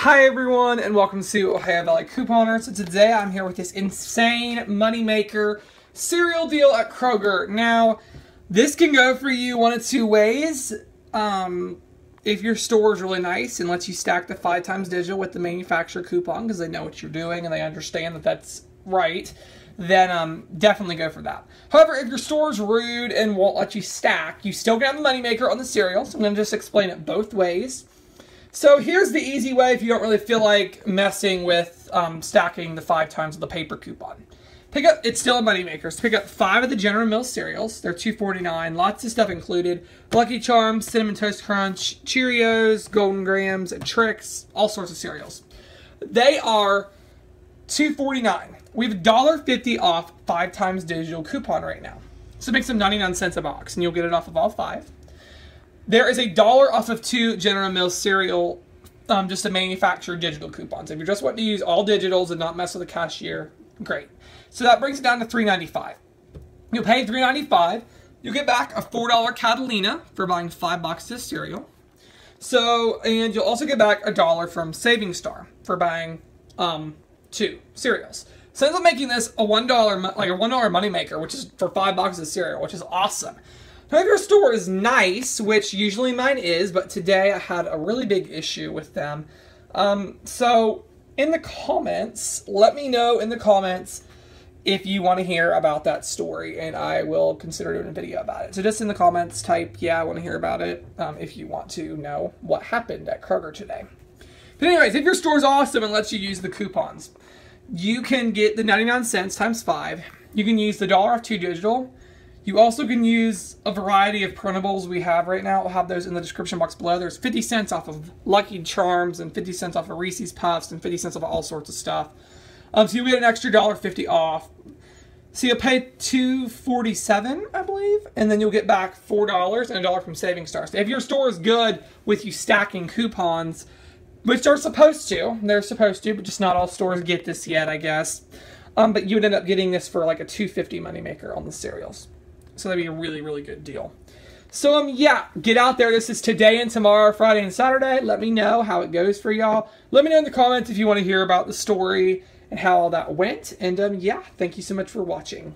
Hi everyone, and welcome to Ohio Valley Couponer. So today I'm here with this insane moneymaker cereal deal at Kroger. Now, this can go for you one of two ways. If your store is really nice and lets you stack the 5 times digital with the manufacturer coupon because they know what you're doing and they understand that that's right, then definitely go for that. However, if your store is rude and won't let you stack, you still get the moneymaker on the cereal. So I'm going to just explain it both ways. So here's the easy way if you don't really feel like messing with stacking the 5 times of the paper coupon. It's still a moneymaker. So pick up 5 of the General Mills cereals. They're $2.49. Lots of stuff included. Lucky Charms, Cinnamon Toast Crunch, Cheerios, Golden Grahams, and Trix, all sorts of cereals. They are $2.49. We have $1.50 off 5 times digital coupon right now. So it makes them 99 cents a box, and you'll get it off of all 5. There is $1 off of 2 General Mills cereal, just a manufacturer digital coupons. If you're just wanting to use all digitals and not mess with the cashier, great. So that brings it down to $3.95. You'll pay $3.95. You'll get back a $4 Catalina for buying 5 boxes of cereal. And you'll also get back $1 from Saving Star for buying 2 cereals. So ends up making this a $1 moneymaker, which is for 5 boxes of cereal, which is awesome. Now, if your store is nice, which usually mine is, but today I had a really big issue with them. So in the comments, let me know in the comments if you want to hear about that story, and I will consider doing a video about it. So just in the comments, type, yeah, I want to hear about it, if you want to know what happened at Kroger today. But anyways, if your store's awesome and lets you use the coupons, you can get the 99 cents times 5. You can use the $1 off 2 digital. You also can use a variety of printables we have right now. We'll have those in the description box below. There's 50 cents off of Lucky Charms and 50 cents off of Reese's Puffs and 50 cents off of all sorts of stuff. So you'll get an extra $1.50 off. So you'll pay $2.47, I believe, and then you'll get back $4 and $1 from Saving Star. So if your store is good with you stacking coupons, which they're supposed to, but just not all stores get this yet, I guess. But you would end up getting this for like a $2.50 moneymaker on the cereals. So that'd be a really, really good deal. So, yeah, get out there. This is today and tomorrow, Friday and Saturday. Let me know how it goes for y'all. Let me know in the comments if you want to hear about the story and how all that went. And, yeah, thank you so much for watching.